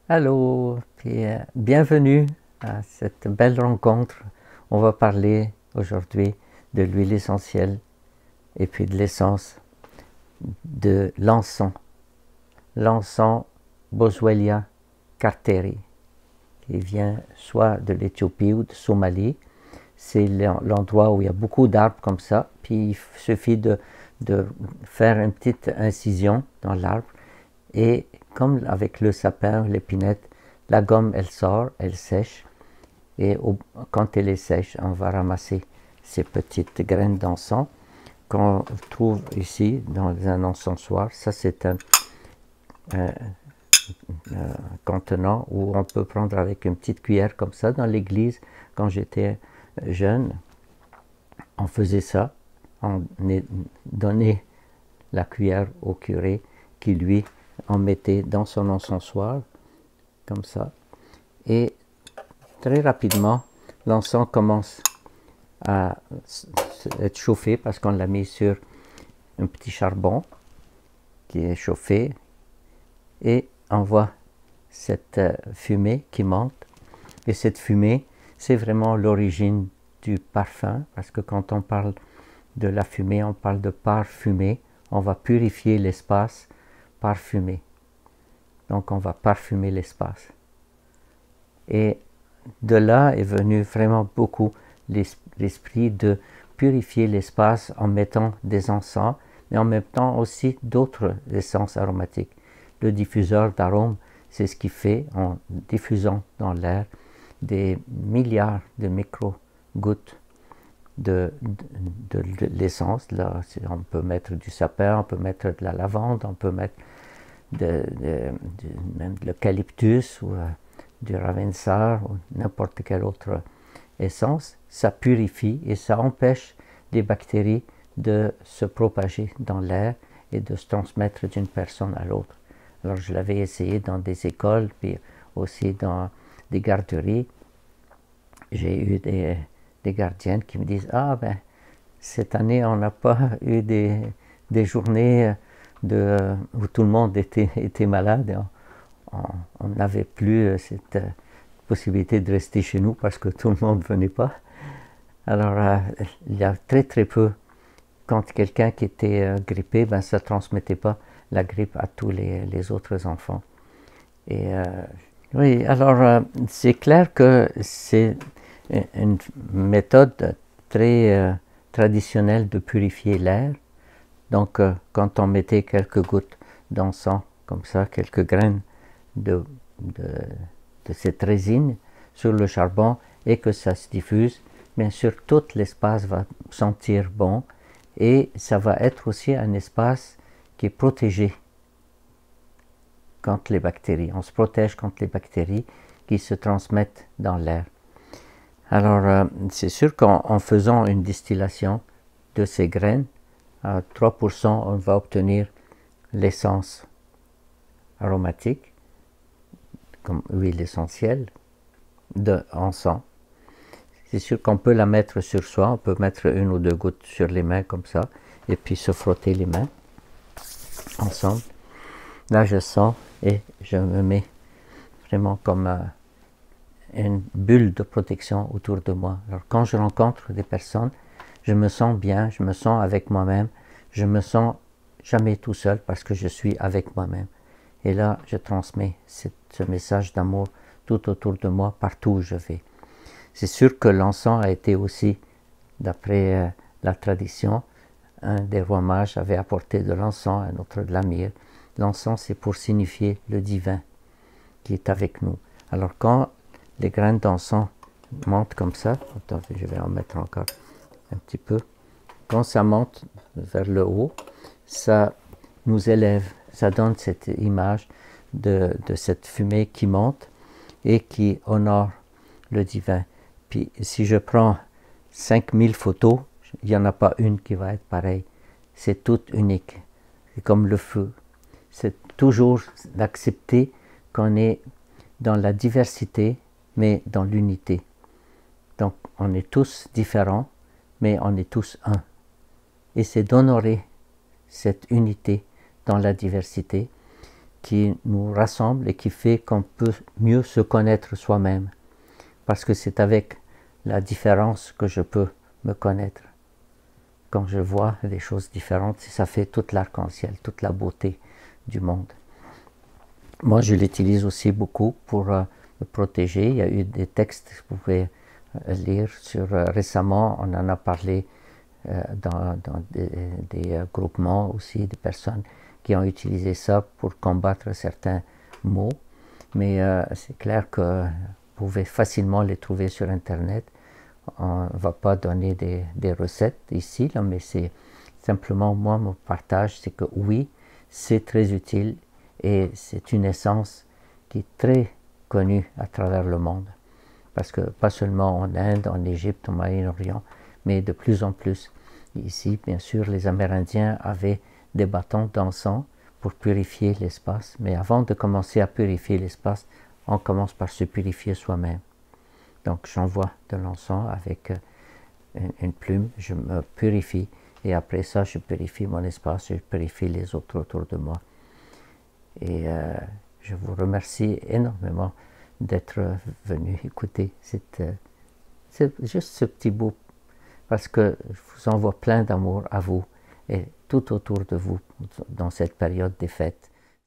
Allô, puis bienvenue à cette belle rencontre. On va parler aujourd'hui de l'huile essentielle et puis de l'essence de l'encens Boswellia carteri, qui vient soit de l'Éthiopie ou de Somalie. C'est l'endroit où il y a beaucoup d'arbres comme ça, puis il suffit de faire une petite incision dans l'arbre et comme avec le sapin, l'épinette, la gomme elle sort, elle sèche et quand elle est sèche, on va ramasser ces petites graines d'encens qu'on trouve ici dans un encensoir. Ça c'est un contenant où on peut prendre avec une petite cuillère comme ça. Dans l'église, quand j'étais jeune, on faisait ça, on donnait la cuillère au curé qui lui en mettait dans son encensoir, comme ça, et très rapidement, l'encens commence à être chauffé parce qu'on l'a mis sur un petit charbon qui est chauffé et on voit cette fumée qui monte. Et cette fumée, c'est vraiment l'origine du parfum, parce que quand on parle de la fumée, on parle de parfumer. On va purifier l'espace, parfumer. Donc on va parfumer l'espace. Et de là est venu vraiment beaucoup l'esprit de purifier l'espace en mettant des encens, mais en mettant aussi d'autres essences aromatiques. Le diffuseur d'arômes, c'est ce qu'il fait en diffusant dans l'air des milliards de micro-gouttes de l'essence. Là, on peut mettre du sapin, on peut mettre de la lavande, on peut mettre même de l'eucalyptus ou du ravensar ou n'importe quelle autre essence. Ça purifie et ça empêche les bactéries de se propager dans l'air et de se transmettre d'une personne à l'autre. Alors je l'avais essayé dans des écoles, puis aussi dans des garderies. J'ai eu des gardiennes qui me disent « Ah ben, cette année on n'a pas eu des journées où tout le monde était malade. On n'avait plus cette possibilité de rester chez nous parce que tout le monde ne venait pas. Alors il y a très très peu, quand quelqu'un qui était grippé, ben, ça ne transmettait pas la grippe à tous les autres enfants. Et oui, alors c'est clair que c'est une méthode très traditionnelle de purifier l'air. Donc quand on mettait quelques gouttes d'encens, comme ça, quelques graines de cette résine sur le charbon et que ça se diffuse, bien sûr tout l'espace va sentir bon et ça va être aussi un espace qui est protégé contre les bactéries. On se protège contre les bactéries qui se transmettent dans l'air. Alors c'est sûr qu'en faisant une distillation de ces graines, à 3%, on va obtenir l'essence aromatique, comme huile essentielle, de encens. C'est sûr qu'on peut la mettre sur soi, on peut mettre une ou deux gouttes sur les mains comme ça, et puis se frotter les mains ensemble. Là je sens et je me mets vraiment comme une bulle de protection autour de moi. Alors quand je rencontre des personnes, je me sens bien, je me sens avec moi-même, je me sens jamais tout seul parce que je suis avec moi-même. Et là, je transmets ce message d'amour tout autour de moi, partout où je vais. C'est sûr que l'encens a été aussi, d'après la tradition, un des rois mages avait apporté de l'encens, un autre de la myrrhe. L'encens, c'est pour signifier le divin qui est avec nous. Alors quand les graines d'encens montent comme ça, attends, je vais en mettre encore un petit peu, quand ça monte vers le haut, ça nous élève, ça donne cette image de cette fumée qui monte et qui honore le divin. Puis si je prends 5000 photos, il n'y en a pas une qui va être pareille. C'est tout unique. C'est comme le feu. C'est toujours d'accepter qu'on est dans la diversité, mais dans l'unité. Donc on est tous différents, mais on est tous un. Et c'est d'honorer cette unité dans la diversité qui nous rassemble et qui fait qu'on peut mieux se connaître soi-même. Parce que c'est avec la différence que je peux me connaître. Quand je vois des choses différentes, ça fait toute l'arc-en-ciel, toute la beauté du monde. Moi, je l'utilise aussi beaucoup pour me protéger. Il y a eu des textes que vous pouvez lire sur, récemment, on en a parlé dans des groupements aussi, des personnes qui ont utilisé ça pour combattre certains maux. Mais c'est clair que vous pouvez facilement les trouver sur Internet. On ne va pas donner des recettes ici, là, mais c'est simplement, moi, mon partage, c'est que oui, c'est très utile et c'est une essence qui est très connue à travers le monde. Parce que pas seulement en Inde, en Égypte, au Moyen-Orient, mais de plus en plus. Ici, bien sûr, les Amérindiens avaient des bâtons d'encens pour purifier l'espace, mais avant de commencer à purifier l'espace, on commence par se purifier soi-même. Donc j'envoie de l'encens avec une plume, je me purifie, et après ça, je purifie mon espace, je purifie les autres autour de moi. Et je vous remercie énormément d'être venu écouter. C'est juste ce petit bout, parce que je vous envoie plein d'amour à vous et tout autour de vous dans cette période des fêtes.